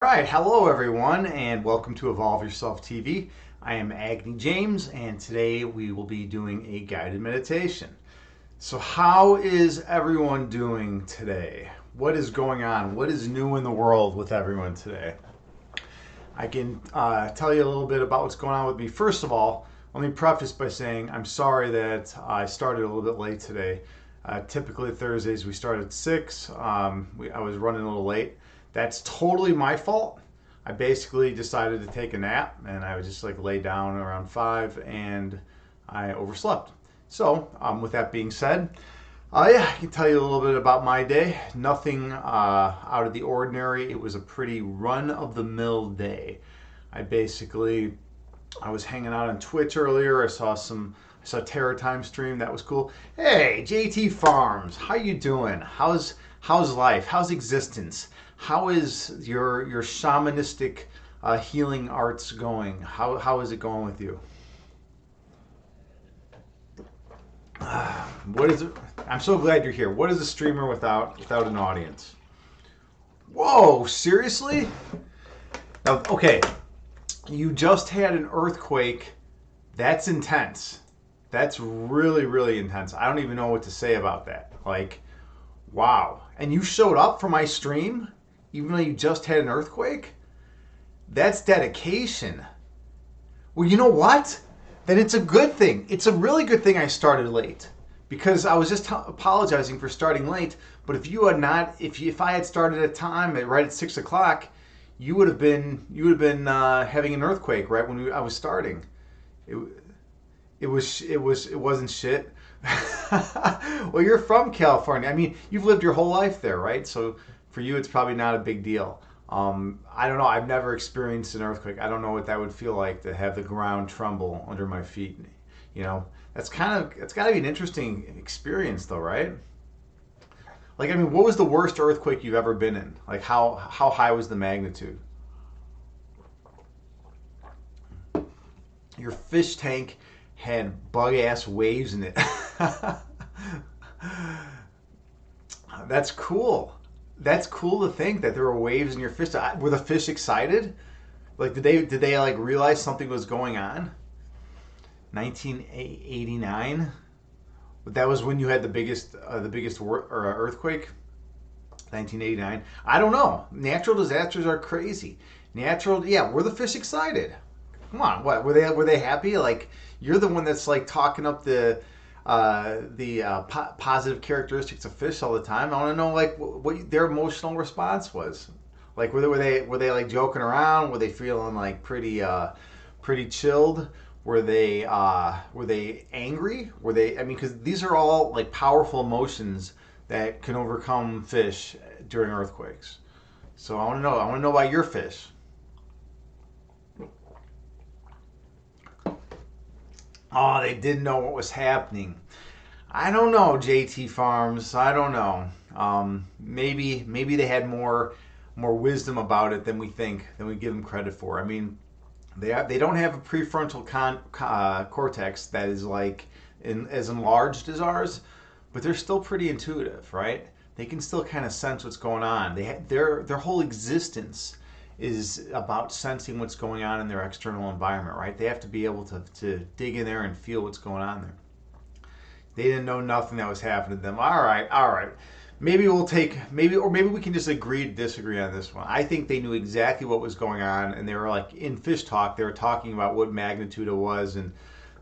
right, hello everyone, and welcome to Evolve Yourself TV. I am Agni James, and today we will be doing a guided meditation. So, how is everyone doing today? What is going on? What is new in the world with everyone today? I can tell you a little bit about what's going on with me. First of all, let me preface by saying I'm sorry that I started a little bit late today. Typically Thursdays we start at 6. I was running a little late. That's totally my fault. I basically decided to take a nap and I was just like lay down around 5 and I overslept. So, with that being said, yeah, I can tell you a little bit about my day. Nothing out of the ordinary. It was a pretty run-of-the-mill day. I was hanging out on Twitch earlier. I saw Terror Time stream. That was cool. Hey, JT Farms, how you doing? How's life? How's existence? How is your shamanistic healing arts going? How is it going with you? What is it? I'm so glad you're here. What is a streamer without an audience? Whoa, seriously? Now, okay, you just had an earthquake. That's intense. That's really, really intense. I don't even know what to say about that. Like, wow. And you showed up for my stream, even though you just had an earthquake? That's dedication. Well, you know what? Then it's a good thing. It's a really good thing I started late because I was just apologizing for starting late. But if I had started at time right at 6 o'clock, you would have been having an earthquake right when I was starting. It, it wasn't shit. Well, you're from California. I mean, you've lived your whole life there, right? So for you, it's probably not a big deal. I don't know. I've never experienced an earthquake. I don't know what that would feel like to have the ground tremble under my feet. You know, it's got to be an interesting experience, though, right? Like, I mean, what was the worst earthquake you've ever been in? Like, how high was the magnitude? Your fish tank had bug ass waves in it. That's cool. That's cool to think that there were waves in your fish. Were the fish excited? Like, did they like realize something was going on? 1989. That was when you had the biggest earthquake. 1989. I don't know. Natural disasters are crazy. Yeah. Were the fish excited? Come on, what were they happy? Like, you're the one that's like talking up the positive characteristics of fish all the time. I want to know like what their emotional response was. Like, were they like joking around? Were they feeling like pretty chilled? Were they angry? I mean, because these are all like powerful emotions that can overcome fish during earthquakes. So I want to know. I want to know about your fish. Oh, they didn't know what was happening. I don't know, JT Farms. I don't know. Maybe they had more wisdom about it than we think, than we give them credit for. I mean, they don't have a prefrontal cortex that is like as enlarged as ours, but they're still pretty intuitive, right? They can still kind of sense what's going on. Their whole existence is about sensing what's going on in their external environment, right? They have to be able to dig in there and feel what's going on there. They didn't know nothing that was happening to them. All right, all right. Maybe we can just agree to disagree on this one. I think they knew exactly what was going on, and they were like in fish talk. They were talking about what magnitude it was, and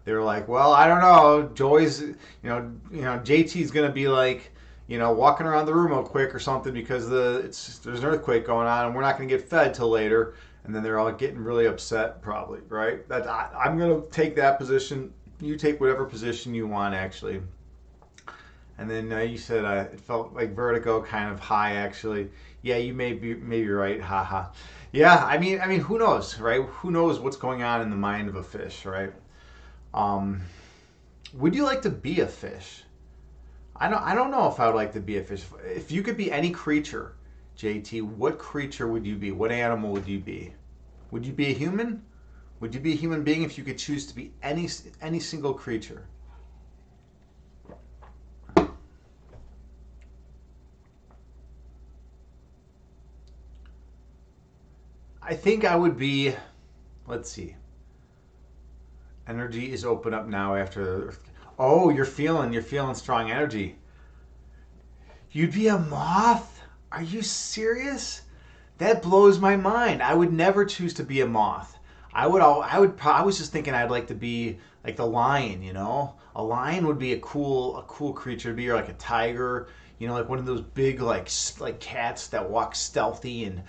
they were like, "Well, I don't know. Joy's, JT's gonna be like, walking around the room real quick or something because there's an earthquake going on, and we're not gonna get fed till later." And then they're all getting really upset, probably, right? I'm gonna take that position. You take whatever position you want, actually. And then you said it felt like vertigo, kind of high, actually. Yeah, you maybe right. Haha. Yeah, I mean, who knows, right? Who knows what's going on in the mind of a fish, right? Um, would you like to be a fish? I don't know if I would like to be a fish. If you could be any creature, JT, what creature would you be? What animal would you be? Would you be a human? Would you be a human being if you could choose to be any single creature? I think I would be, let's see. Energy is open up now after. Oh, you're feeling strong energy. You'd be a moth? Are you serious? That blows my mind. I would never choose to be a moth. I was just thinking I'd like to be like the lion, you know? A lion would be a cool creature to be, or like a tiger, you know, like one of those big like cats that walk stealthy and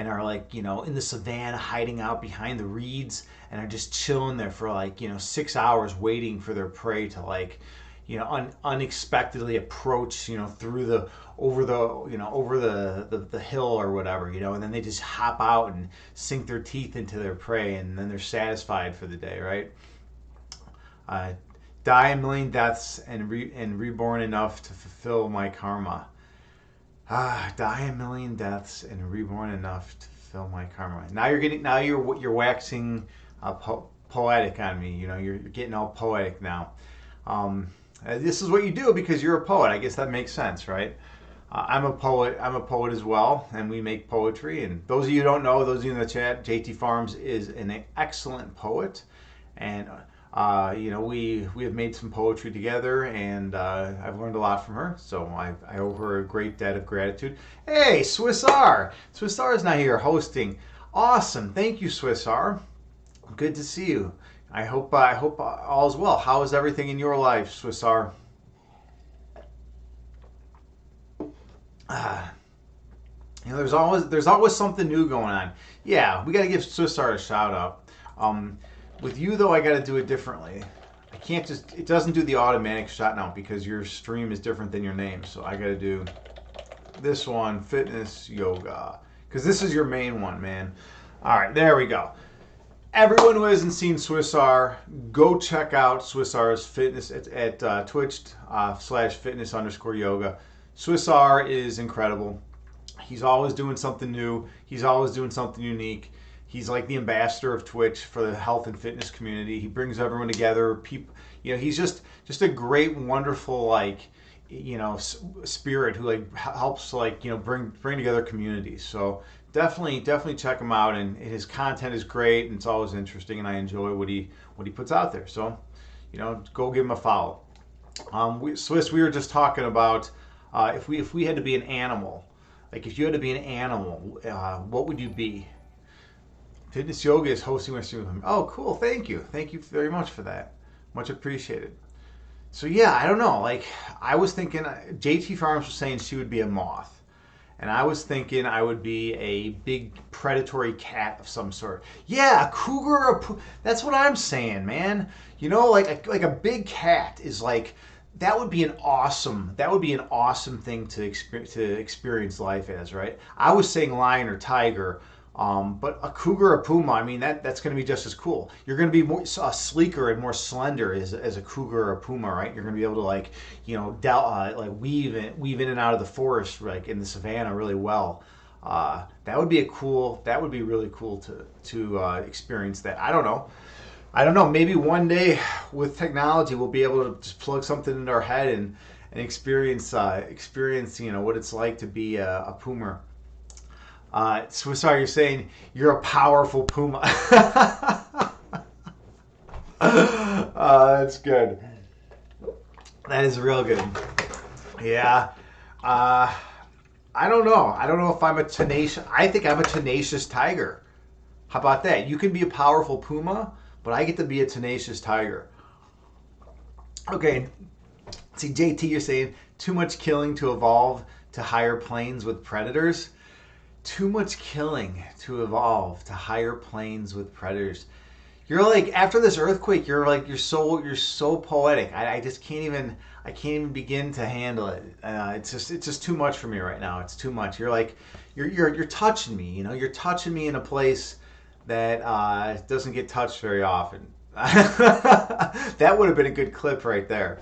are like, you know, in the savannah hiding out behind the reeds and are just chilling there for like, you know, 6 hours waiting for their prey to like, you know, unexpectedly approach, you know, through the over the hill or whatever, you know, and then they just hop out and sink their teeth into their prey, and then they're satisfied for the day, right? Uh, Die a million deaths and reborn enough to fulfill my karma. Die a million deaths and reborn enough to fulfill my karma. Now you're waxing poetic on me. You know, you're getting all poetic now. Um, this is what you do because you're a poet. I guess that makes sense, right? I'm a poet. I'm a poet as well, and we make poetry. And those of you who don't know, those of you in the chat, JT Farms is an excellent poet, and you know, we have made some poetry together, and I've learned a lot from her. So I owe her a great debt of gratitude. Hey, Swiss R. Swiss R is not here hosting. Awesome. Thank you, Swiss R. Good to see you. I hope all is well. How is everything in your life, Swiss R? Ah, you know, there's always something new going on. Yeah, we got to give Swiss R a shout out. With you though, I got to do it differently. I can't just, it doesn't do the automatic shout out because your stream is different than your name. So I got to do this one, fitness yoga, because this is your main one, man. All right, there we go. Everyone who hasn't seen Swiss R, go check out Swiss R's fitness at Twitch /fitness_yoga. Swiss R is incredible. He's always doing something new. He's always doing something unique. He's like the ambassador of Twitch for the health and fitness community. He brings everyone together. People, you know, he's just a great, wonderful, like, you know, spirit who like helps, like, you know, bring together communities. So definitely check him out, and his content is great, and it's always interesting, and I enjoy what he puts out there. So, you know, go give him a follow. Swiss, we were just talking about if we had to be an animal, like if you had to be an animal, what would you be? Fitness Yoga is hosting my stream. Oh, cool! Thank you very much for that. Much appreciated. So yeah, I don't know. Like I was thinking, JT Farms was saying she would be a moth, and I was thinking I would be a big predatory cat of some sort. Yeah, a cougar. That's what I'm saying, man. You know, like a big cat is like. That would be an awesome thing to experience life as, right? I was saying lion or tiger, but a cougar or puma, I mean that's going to be just as cool. You're going to be more sleeker and more slender as a cougar or a puma, right? You're going to be able to like, you know, like weave in and out of the forest, like in the savannah, really well. That would be really cool to experience that. I don't know. Maybe one day with technology, we'll be able to just plug something into our head and experience, you know, what it's like to be a puma. So sorry, you're saying you're a powerful puma. That's good. That is real good. Yeah. I don't know. I don't know if I'm a tenacious. I think I'm a tenacious tiger. How about that? You can be a powerful puma, but I get to be a tenacious tiger. Okay, see, JT, you're saying too much killing to evolve to higher planes with predators. Too much killing to evolve to higher planes with predators. You're like, after this earthquake, you're so poetic. I just can't even begin to handle it. It's just too much for me right now. It's too much. You're like, you're touching me. You know, you're touching me in a place that doesn't get touched very often. That would have been a good clip right there.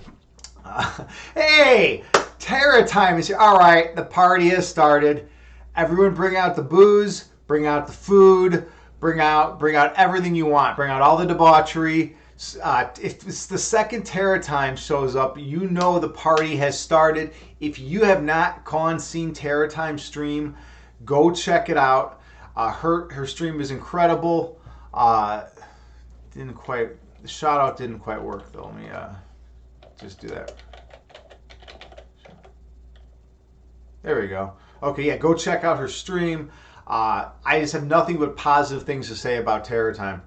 Hey, Terra time is here. All right, the party has started. Everyone bring out the booze, bring out the food, bring out everything you want. Bring out all the debauchery. If it's the second Terra time shows up, you know the party has started. If you have not seen Terra time stream, go check it out. Her stream is incredible. Uh, didn't quite the shout out didn't quite work though. Let me just do that. There we go. Okay, yeah, go check out her stream. I just have nothing but positive things to say about Terror Time.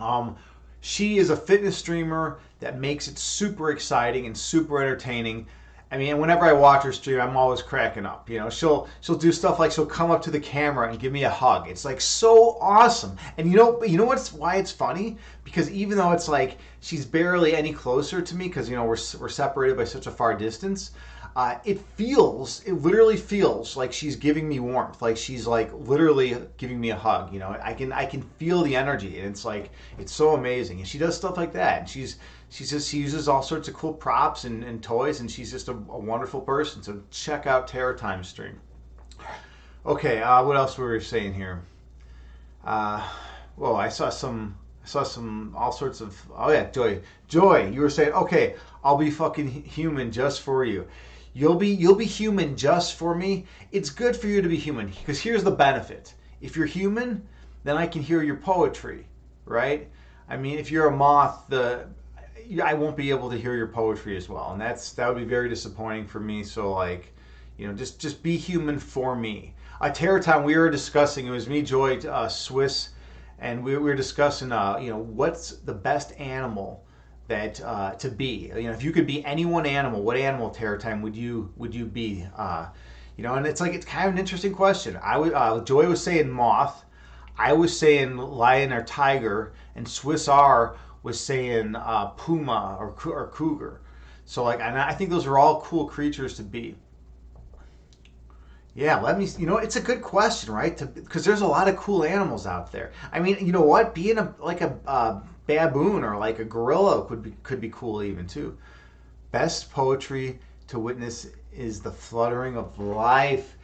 Um, she is a fitness streamer that makes it super exciting and super entertaining. I mean, whenever I watch her stream, I'm always cracking up. You know, she'll do stuff like she'll come up to the camera and give me a hug. It's like so awesome. And you know what's why it's funny? Because even though it's like she's barely any closer to me, because we're separated by such a far distance. It literally feels like she's giving me warmth, like she's like literally giving me a hug. I can feel the energy, and it's so amazing. And she does stuff like that, and she uses all sorts of cool props and toys, and she's just a wonderful person. So check out Terror Time stream. Okay, what else were we saying here? Well, I saw some all sorts of. Oh yeah, Joy, you were saying, okay, I'll be fucking human just for you. You'll be human just for me. It's good for you to be human because here's the benefit. If you're human, then I can hear your poetry, right? I mean, if you're a moth, I won't be able to hear your poetry as well, and that would be very disappointing for me. So just be human for me. Terror Time, we were discussing. It was me, Joy, Swiss, and we were discussing. What's the best animal that to be. If you could be any one animal, what animal, Terror Time, would you be? And it's kind of an interesting question. Joy was saying moth, I was saying lion or tiger, and Swiss R was saying puma or cougar. So and I think those are all cool creatures to be. Yeah, it's a good question, right? Because there's a lot of cool animals out there. I mean, you know what? Being a baboon or like a gorilla could be cool even too. Best poetry to witness is the fluttering of life.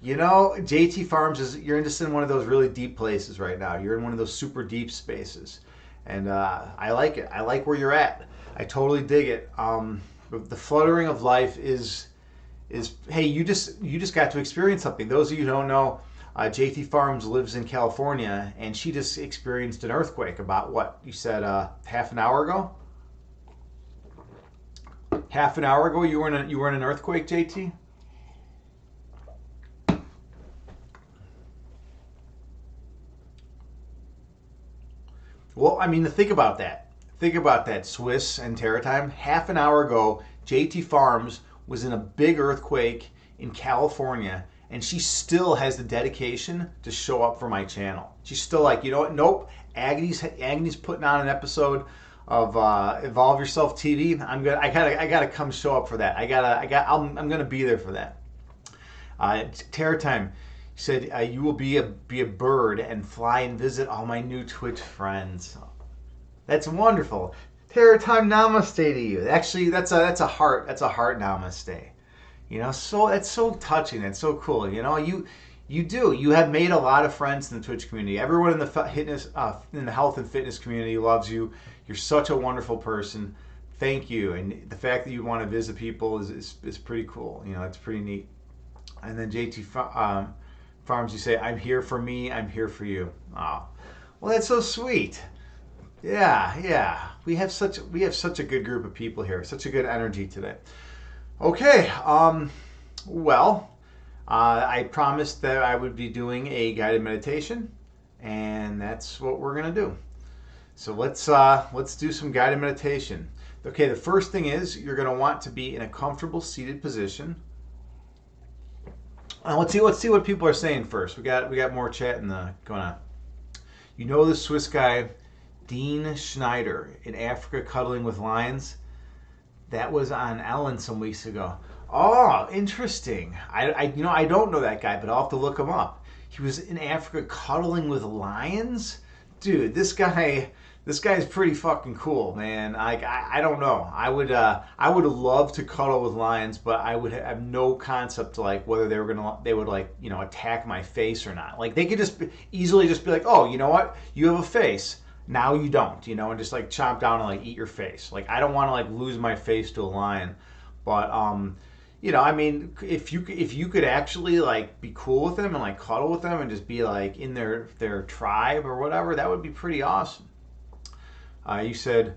JT Farms you're just in one of those really deep places right now. You're in one of those super deep spaces, and I like it. I like where you're at. I totally dig it. The fluttering of life is hey, you just got to experience something. Those of you who don't know, JT Farms lives in California, and she just experienced an earthquake about what you said half an hour ago. Half an hour ago, you were in an earthquake, JT. Well, I mean, think about that. Think about that, Swiss and Terror Time. Half an hour ago, JT Farms was in a big earthquake in California, and she still has the dedication to show up for my channel. She's still like, you know what? Nope. Agni's putting on an episode of Evolve Yourself TV. I gotta come show up for that. I'm gonna be there for that. Terror Time said you will be a bird and fly and visit all my new Twitch friends. That's wonderful. Terror Time, namaste to you. Actually, that's a heart namaste. So that's so touching. That's so cool. You have made a lot of friends in the Twitch community. Everyone in the health and fitness community loves you. You're such a wonderful person. Thank you. And the fact that you want to visit people is pretty cool. It's pretty neat. And then JT Farms, you say, I'm here for me. I'm here for you. Oh, well, that's so sweet. Yeah. We have such a good group of people here. Such a good energy today. Okay. I promised that I would be doing a guided meditation, and that's what we're gonna do. So let's do some guided meditation. Okay. The first thing is you're gonna want to be in a comfortable seated position. Let's see what people are saying first. We got more chatting going on. The Swiss guy, Dean Schneider, in Africa cuddling with lions. That was on Ellen some weeks ago. Oh, interesting. I don't know that guy, but I'll have to look him up. He was in Africa cuddling with lions? Dude, this guy's pretty fucking cool, man. I don't know. I would love to cuddle with lions, but I would have no concept to whether they would attack my face or not. They could easily be like, oh, you know what? You have a face. Now you don't, and just chomp down and eat your face. I don't want to lose my face to a lion, but I mean, if you could actually like be cool with them and like cuddle with them and just be like in their tribe or whatever, that would be pretty awesome. You said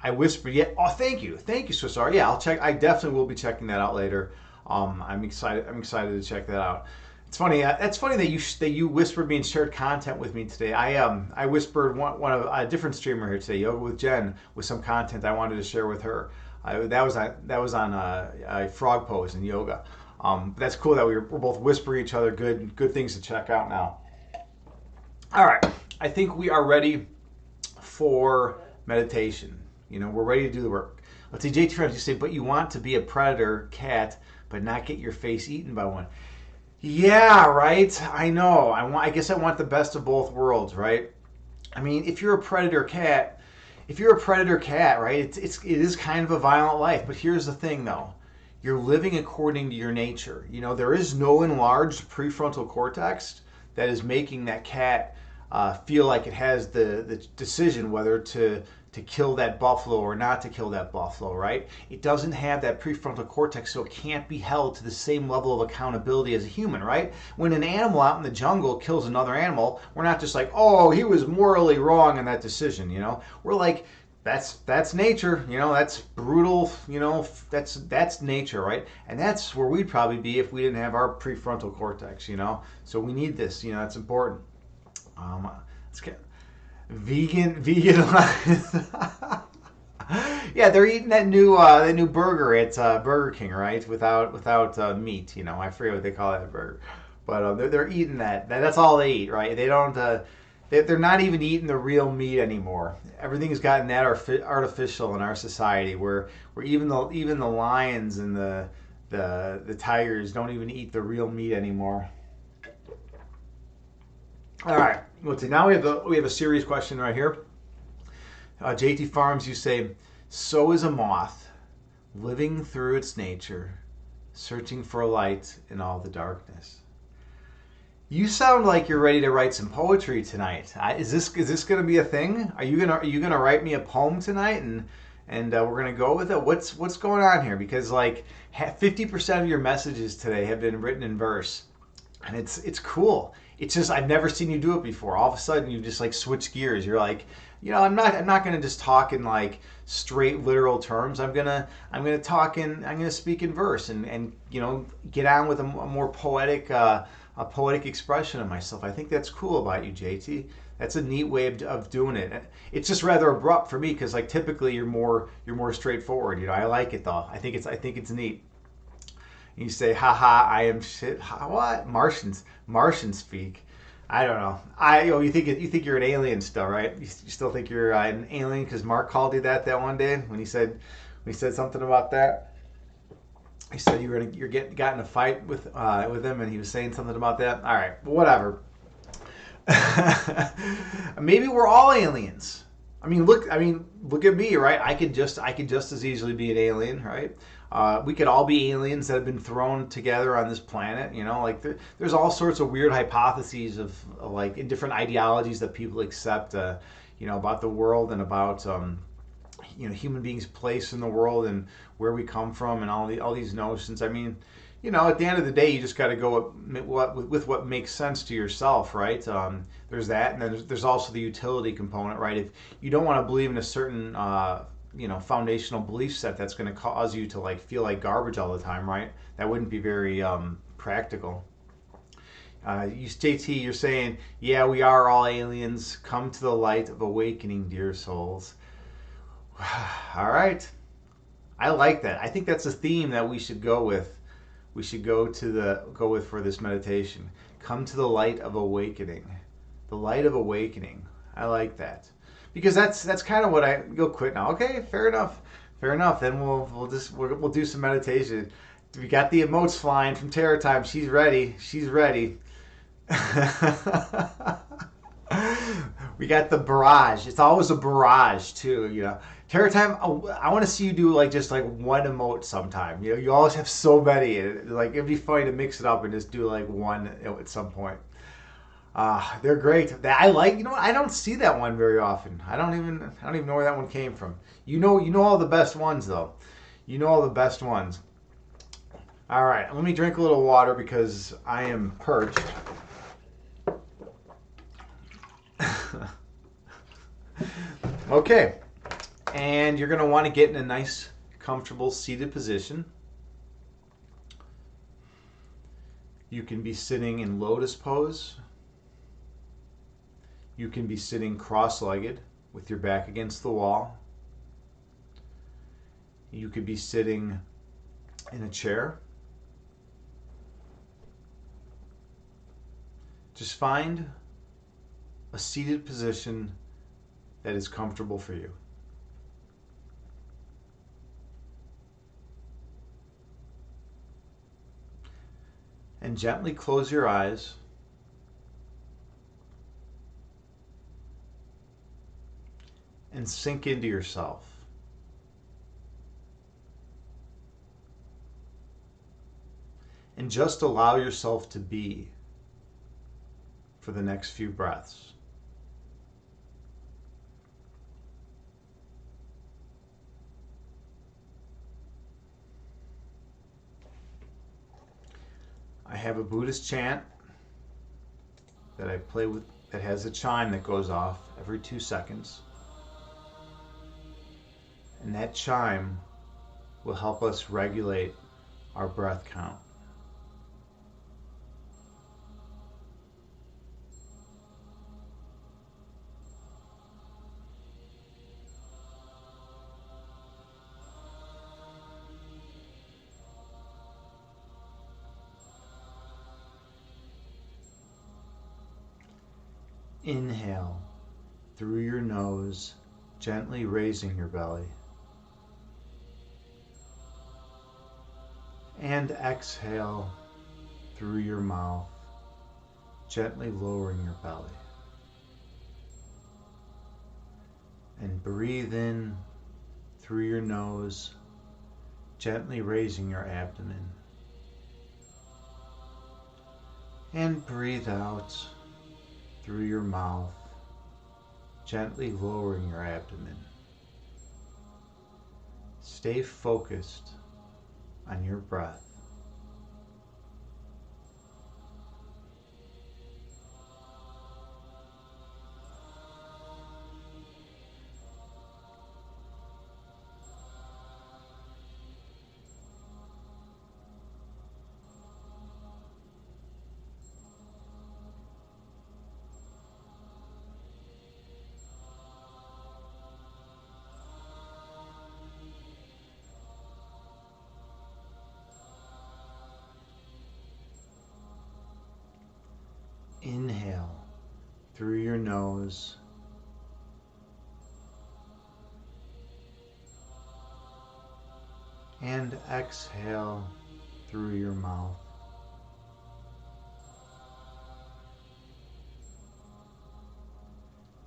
I whispered, yeah. Oh, thank you, so sorry. Yeah, I'll check. I definitely will be checking that out later. I'm excited. I'm excited to check that out. It's funny. That's funny that you whispered me and shared content with me today. I whispered one of a different streamer here today, Yoga with Jen, with some content I wanted to share with her. That was on a frog pose in yoga. But that's cool that we're both whispering each other good things to check out now. All right, I think we are ready for meditation. We're ready to do the work. Let's see, JT Friends, you say, but you want to be a predator cat, but not get your face eaten by one. Yeah, right. I know. I guess I want the best of both worlds, right? I mean, if you're a predator cat, right, it is kind of a violent life. But here's the thing, though. You're living according to your nature. There is no enlarged prefrontal cortex that is making that cat feel like it has the decision whether to kill that buffalo or not to kill that buffalo, right? It doesn't have that prefrontal cortex, so it can't be held to the same level of accountability as a human, right? When an animal out in the jungle kills another animal, we're not just like, oh, he was morally wrong in that decision, We're like, that's nature, that's brutal, that's nature, right? And that's where we'd probably be if we didn't have our prefrontal cortex, So we need this, that's important. Let's get vegan. Yeah, they're eating that new burger at Burger King, right? Without meat, I forget what they call that burger, but they're eating that. That's all they eat, right? They don't. They're not even eating the real meat anymore. Everything's gotten that artificial in our society, where even the lions and the tigers don't even eat the real meat anymore. All right. Let's see. Now we have a serious question right here. JT Farms, you say, so is a moth, living through its nature, searching for light in all the darkness. You sound like you're ready to write some poetry tonight. Is this going to be a thing? Are you gonna write me a poem tonight and we're gonna go with it? What's going on here? Because like 50% of your messages today have been written in verse, and it's cool. It's just I've never seen you do it before. All of a sudden you just like switch gears. You're like, I'm not gonna just talk in like straight literal terms. I'm gonna speak in verse and get on with a more poetic expression of myself. I think that's cool about you, JT. That's a neat way of doing it. It's just rather abrupt for me because like typically you're more straightforward. I like it though. I think it's neat. You say, haha, I am shit. What? Martians speak. I don't know. You think you're an alien still, right? You still think you're an alien because Mark called you that one day when he said something about that. He said got in a fight with him, and he was saying something about that. All right, whatever. Maybe we're all aliens. Look at me, right? I could just as easily be an alien, right? We could all be aliens that have been thrown together on this planet. There's all sorts of weird hypotheses of like in different ideologies that people accept, about the world and about human beings' place in the world and where we come from and all these notions. At the end of the day, you just got to go with what makes sense to yourself, right? There's that, and then there's also the utility component, right? If you don't want to believe in a certain foundational belief set that's going to cause you to like feel like garbage all the time, right? That wouldn't be very practical. JT, you're saying, yeah, we are all aliens. Come to the light of awakening, dear souls. All right. I like that. I think that's a theme that we should go with. We should go with for this meditation. Come to the light of awakening. The light of awakening. I like that. Because that's kind of what you'll quit now. Okay, fair enough. Then we'll do some meditation. We got the emotes flying from Terror Time. She's ready. We got the barrage. It's always a barrage too, Terror Time, I want to see you do like just like one emote sometime. You always have so many. Like it'd be funny to mix it up and just do like one at some point. They're great. I like. I don't see that one very often. I don't even know where that one came from. You know all the best ones though. You know all the best ones. All right, let me drink a little water because I am perched. Okay, and you're going to want to get in a nice, comfortable seated position. You can be sitting in lotus pose. You can be sitting cross-legged with your back against the wall. You could be sitting in a chair. Just find a seated position that is comfortable for you. And gently close your eyes. And sink into yourself. And just allow yourself to be for the next few breaths. I have a Buddhist chant that I play with that has a chime that goes off every 2 seconds. And that chime will help us regulate our breath count. Inhale through your nose, gently raising your belly. And exhale through your mouth, gently lowering your belly. And breathe in through your nose, gently raising your abdomen. And breathe out through your mouth, gently lowering your abdomen. Stay focused on your breath. Inhale through your nose. And exhale through your mouth.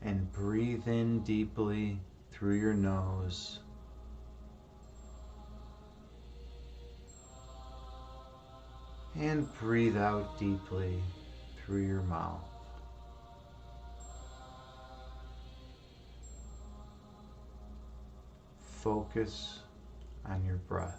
And breathe in deeply through your nose. And breathe out deeply through your mouth. Focus on your breath.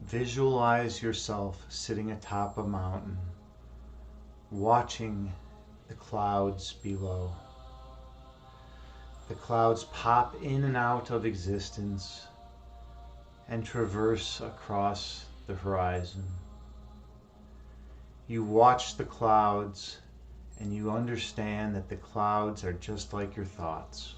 Visualize yourself sitting atop a mountain, watching the clouds below. The clouds pop in and out of existence and traverse across the horizon. You watch the clouds and you understand that the clouds are just like your thoughts.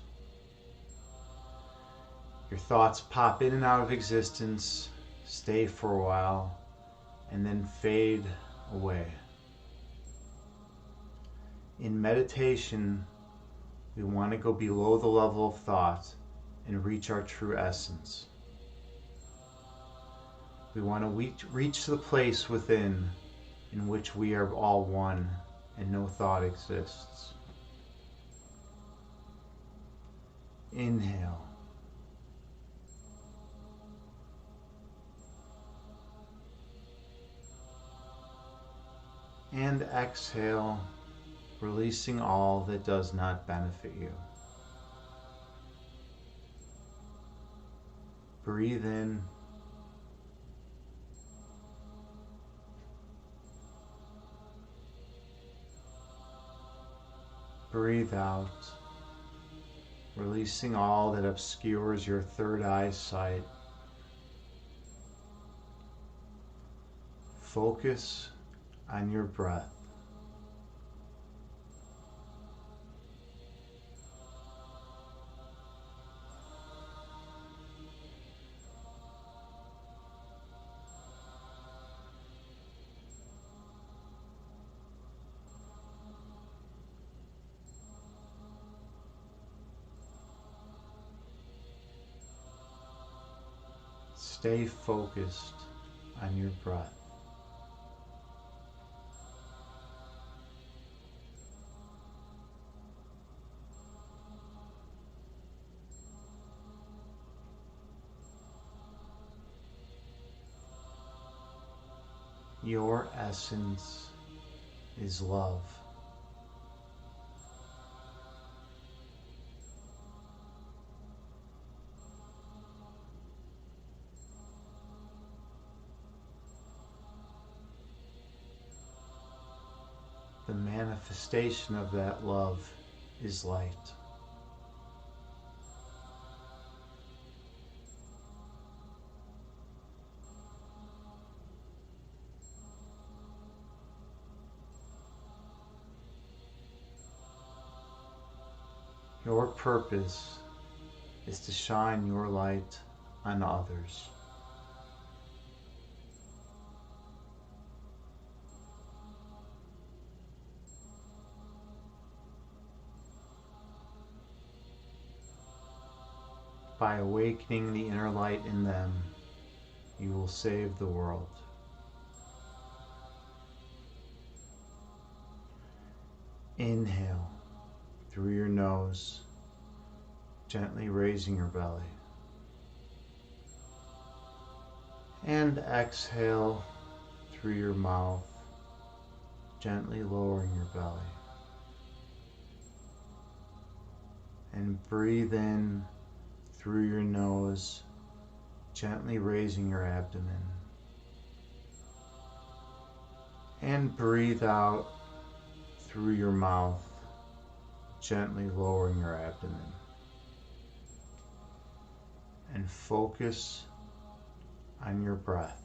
Your thoughts pop in and out of existence, stay for a while, and then fade away. In meditation, we want to go below the level of thought and reach our true essence. We want to reach the place within in which we are all one and no thought exists. Inhale. And exhale, releasing all that does not benefit you. Breathe in. Breathe out, releasing all that obscures your third eye sight. Focus on your breath. Stay focused on your breath. Your essence is love. The manifestation of that love is light. Your purpose is to shine your light on others. By awakening the inner light in them, you will save the world. Inhale through your nose, gently raising your belly. And exhale through your mouth, gently lowering your belly. And breathe in through your nose, gently raising your abdomen. And breathe out through your mouth, gently lowering your abdomen. And focus on your breath.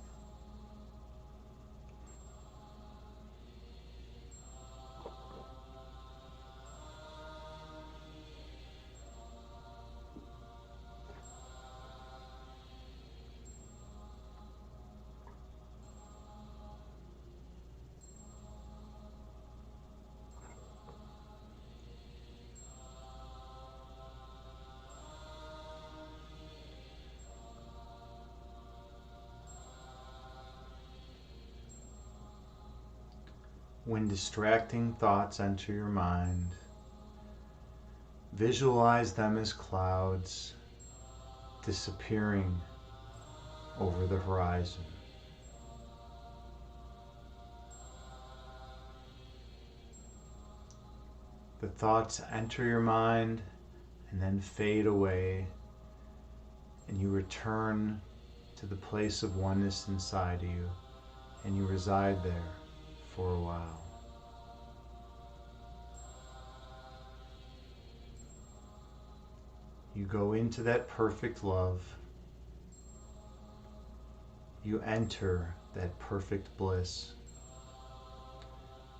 When distracting thoughts enter your mind, visualize them as clouds disappearing over the horizon. The thoughts enter your mind and then fade away, and you return to the place of oneness inside you, and you reside there for a while. You go into that perfect love. You enter that perfect bliss.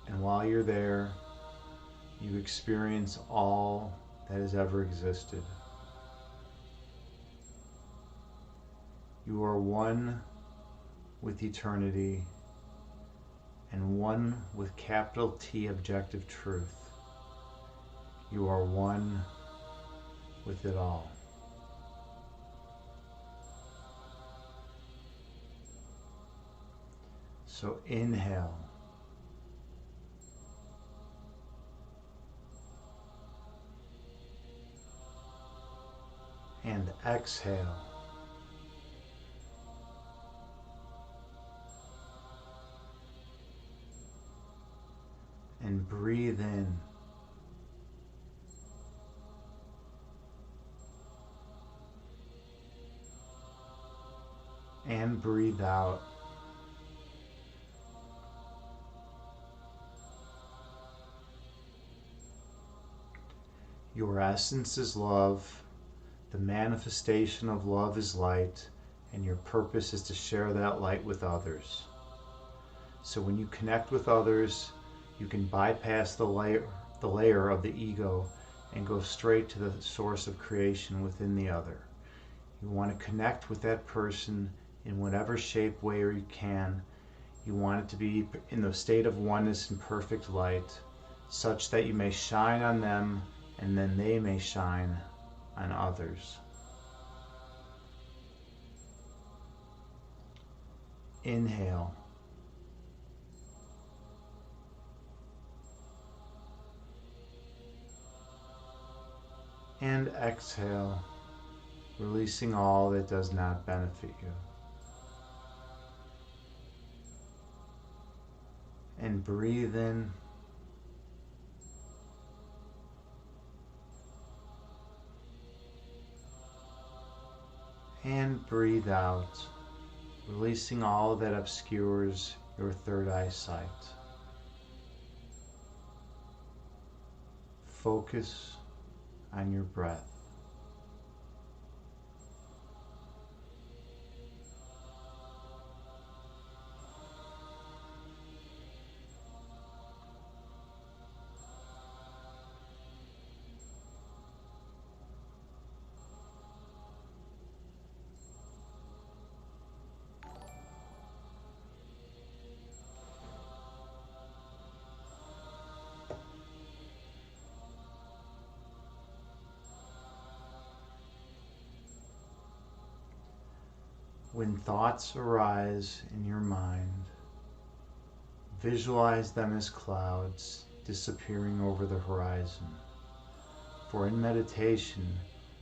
And while you're there, you experience all that has ever existed. You are one with eternity and one with capital T objective truth. You are one with it all. So inhale. And exhale. And breathe in. And breathe out. Your essence is love. The manifestation of love is light, and your purpose is to share that light with others. So when you connect with others, you can bypass the layer of the ego and go straight to the source of creation within the other. You want to connect with that person in whatever shape, way you can. You want it to be in the state of oneness and perfect light, such that you may shine on them and then they may shine on others. Inhale. And exhale, releasing all that does not benefit you. And breathe in. And breathe out, releasing all that obscures your third eye sight. Focus on your breath. When thoughts arise in your mind, visualize them as clouds disappearing over the horizon. For in meditation,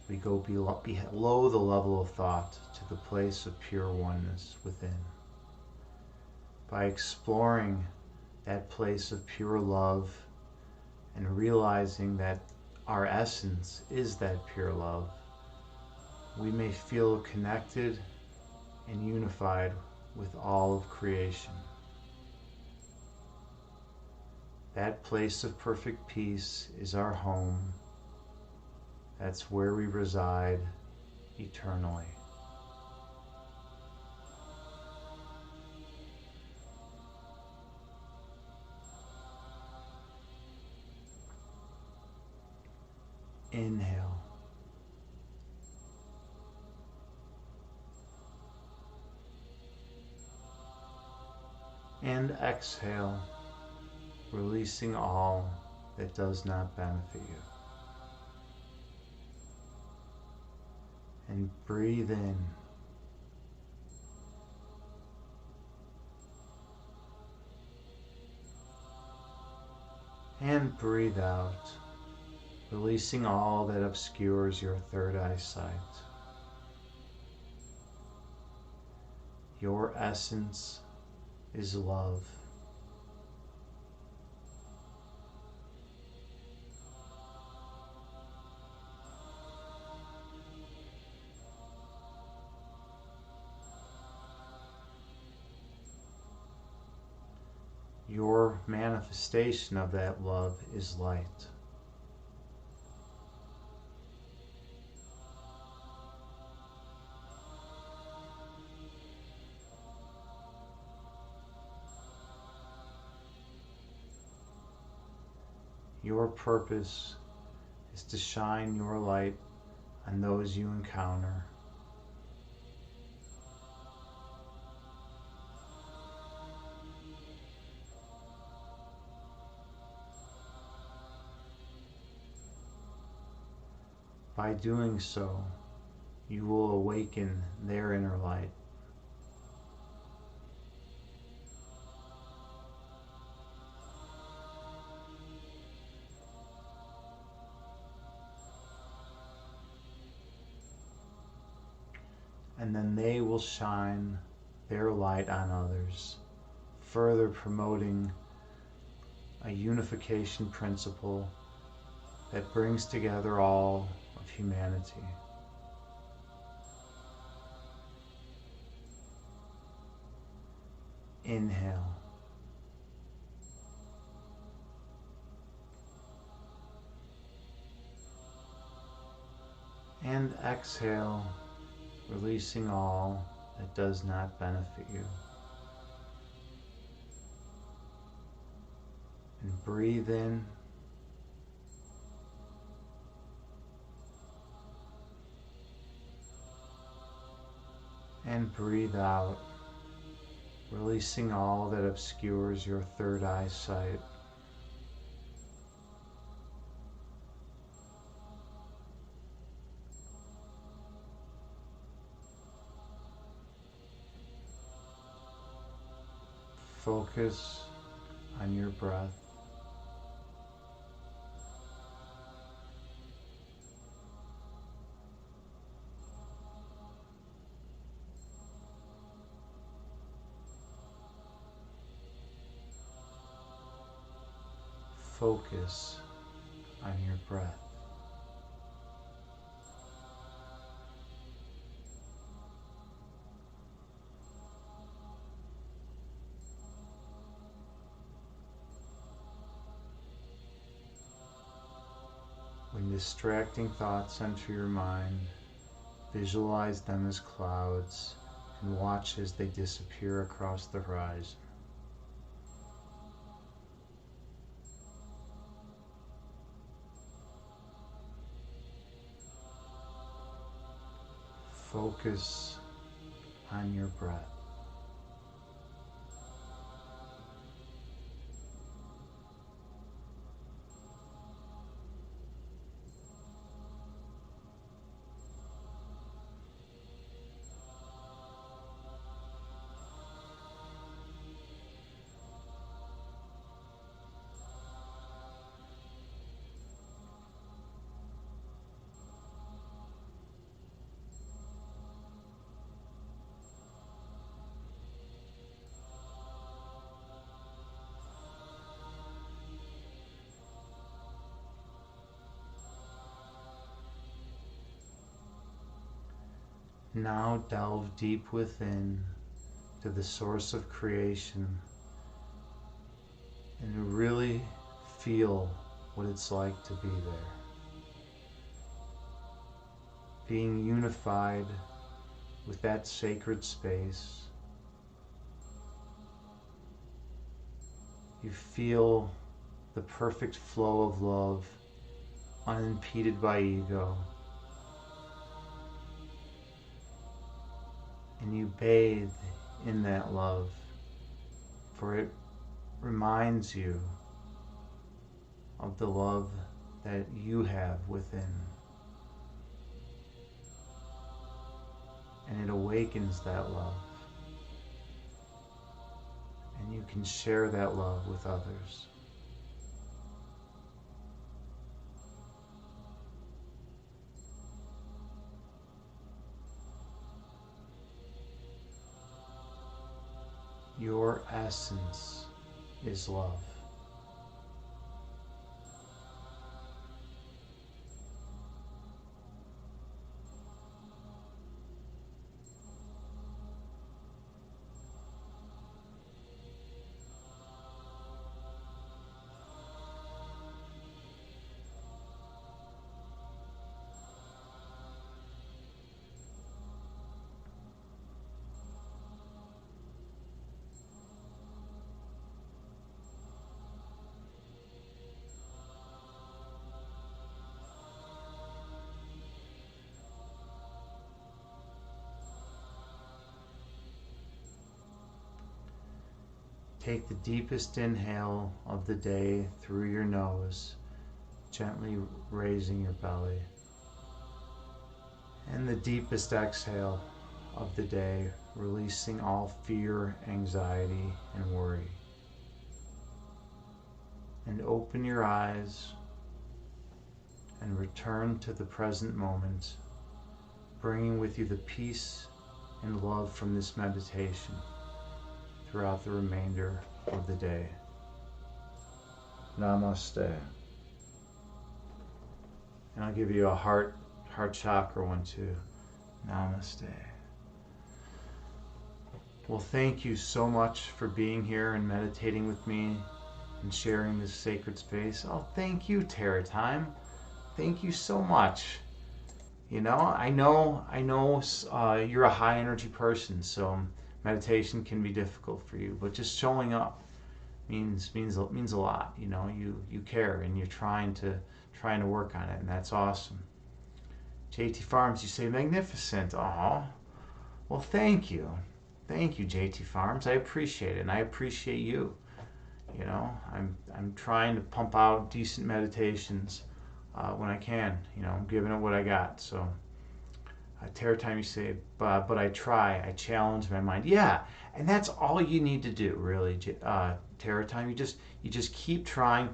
we go below the level of thought to the place of pure oneness within. By exploring that place of pure love and realizing that our essence is that pure love, we may feel connected and unified with all of creation. That place of perfect peace is our home. That's where we reside eternally. Inhale. And exhale, releasing all that does not benefit you. And breathe in. And breathe out, releasing all that obscures your third eye sight. Your essence is love. Your manifestation of that love is light. Your purpose is to shine your light on those you encounter. By doing so, you will awaken their inner light. and then they will shine their light on others, further promoting a unification principle that brings together all of humanity. Inhale. And exhale, releasing all that does not benefit you. And breathe in. And breathe out, releasing all that obscures your third eye sight. Focus on your breath. Focus on your breath. When distracting thoughts enter your mind, visualize them as clouds and watch as they disappear across the horizon. Focus on your breath. Now delve deep within to the source of creation and really feel what it's like to be there. Being unified with that sacred space, you feel the perfect flow of love, unimpeded by ego. And you bathe in that love, for it reminds you of the love that you have within. And it awakens that love. And you can share that love with others. Your essence is love. Take the deepest inhale of the day through your nose, gently raising your belly. And the deepest exhale of the day, releasing all fear, anxiety, and worry. And open your eyes and return to the present moment, bringing with you the peace and love from this meditation throughout the remainder of the day. Namaste. And I'll give you a heart chakra one too. Namaste. Well, thank you so much for being here and meditating with me and sharing this sacred space. Oh, thank you, Terra Time. Thank you so much. You know, I know you're a high energy person, so meditation can be difficult for you, but just showing up means a lot. You know, you care and you're trying to work on it, and that's awesome. JT Farms, you say magnificent. Oh, well, thank you, JT Farms. I appreciate it, and I appreciate you. You know, I'm trying to pump out decent meditations when I can. You know, I'm giving it what I got. So, Terra Time, you say, but I try. I challenge my mind. Yeah, and that's all you need to do, really. Terra Time, you just keep trying.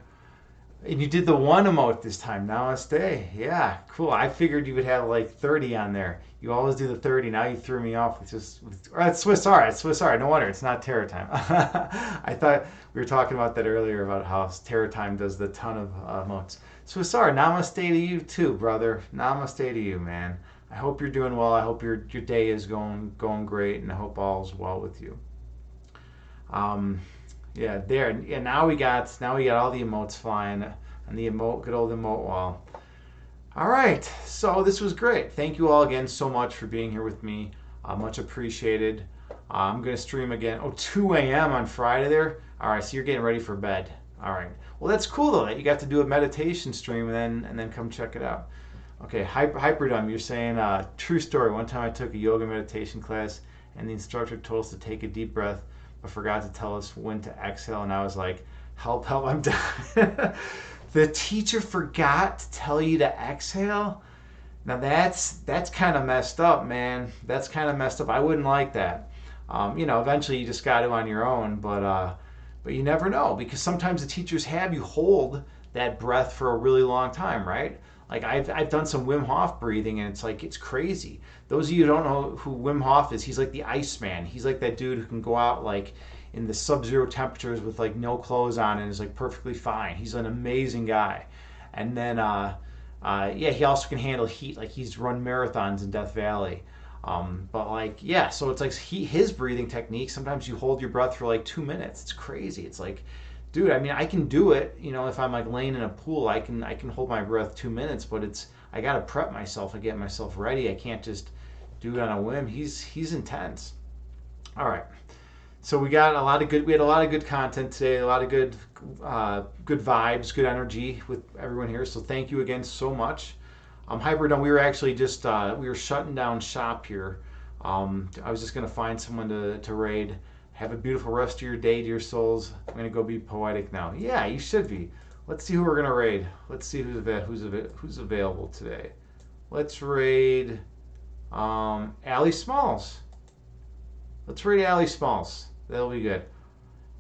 And you did the one emote this time. Namaste. Yeah, cool. I figured you would have like 30 on there. You always do the 30. Now you threw me off with just... That's Swiss R. It's Swiss R. No wonder. It's not Terra Time. I thought we were talking about that earlier about how Terra Time does the ton of emotes. Swiss R. Namaste to you too, brother. Namaste to you, man. I hope you're doing well. I hope your day is going great, and I hope all's well with you. Yeah, there. Yeah, now we got all the emotes flying on the good old emote wall. All right, so this was great. Thank you all again so much for being here with me. Much appreciated. I'm gonna stream again. 2 a.m. on Friday there. All right, so you're getting ready for bed. All right. Well, that's cool though that you got to do a meditation stream and then come check it out. Okay, Hyperdumb, you're saying true story. One time I took a yoga meditation class and the instructor told us to take a deep breath, but forgot to tell us when to exhale, and I was like, help, I'm done. The teacher forgot to tell you to exhale? Now that's kind of messed up, man. That's kind of messed up. I wouldn't like that. You know, eventually you just got to on your own, but you never know, because sometimes the teachers have you hold that breath for a really long time, right? Like I've done some Wim Hof breathing, and it's crazy. Those of you who don't know who Wim Hof is, he's like the Iceman. He's like that dude who can go out like in the sub-zero temperatures with like no clothes on and is like perfectly fine. He's an amazing guy. And then yeah, he also can handle heat. Like he's run marathons in Death Valley. But like, yeah, so it's like his breathing technique, sometimes you hold your breath for like 2 minutes. It's crazy. It's like, dude, I mean, I can do it, you know, if I'm like laying in a pool, I can hold my breath 2 minutes, but I got to prep myself and get myself ready. I can't just do it on a whim. He's intense. All right. So we had a lot of good content today, a lot of good vibes, good energy with everyone here. So thank you again so much. Hyperdome, we were actually just we were shutting down shop here. I was just gonna find someone to raid. Have a beautiful rest of your day, dear souls. I'm gonna go be poetic now. Yeah, you should be. Let's see who we're gonna raid. Let's see who's available today. Let's raid Allie Smalls. Let's raid Allie Smalls. That'll be good.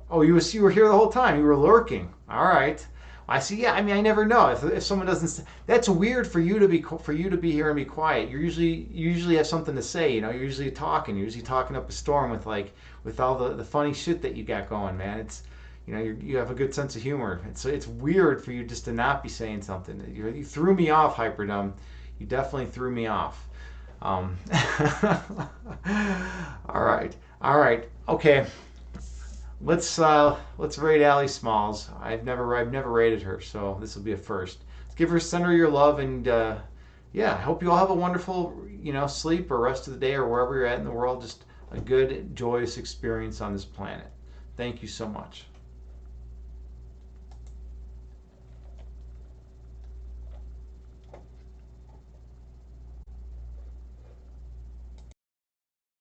Oh, you were here the whole time. You were lurking. All right. I see. Yeah. I mean, I never know if someone doesn't. That's weird for you to be here and be quiet. You usually have something to say. You know, you're usually talking. You're usually talking up a storm with all the funny shit that you got going, man. It's, you know, you have a good sense of humor. It's weird for you just to not be saying something. You threw me off, Hyperdumb. You definitely threw me off. All right. Okay. Let's raid Allie Smalls. I've never raided her, so this will be a first. Send her your love, and yeah, I hope you all have a wonderful, you know, sleep or rest of the day or wherever you're at in the world. Just a good, joyous experience on this planet. Thank you so much.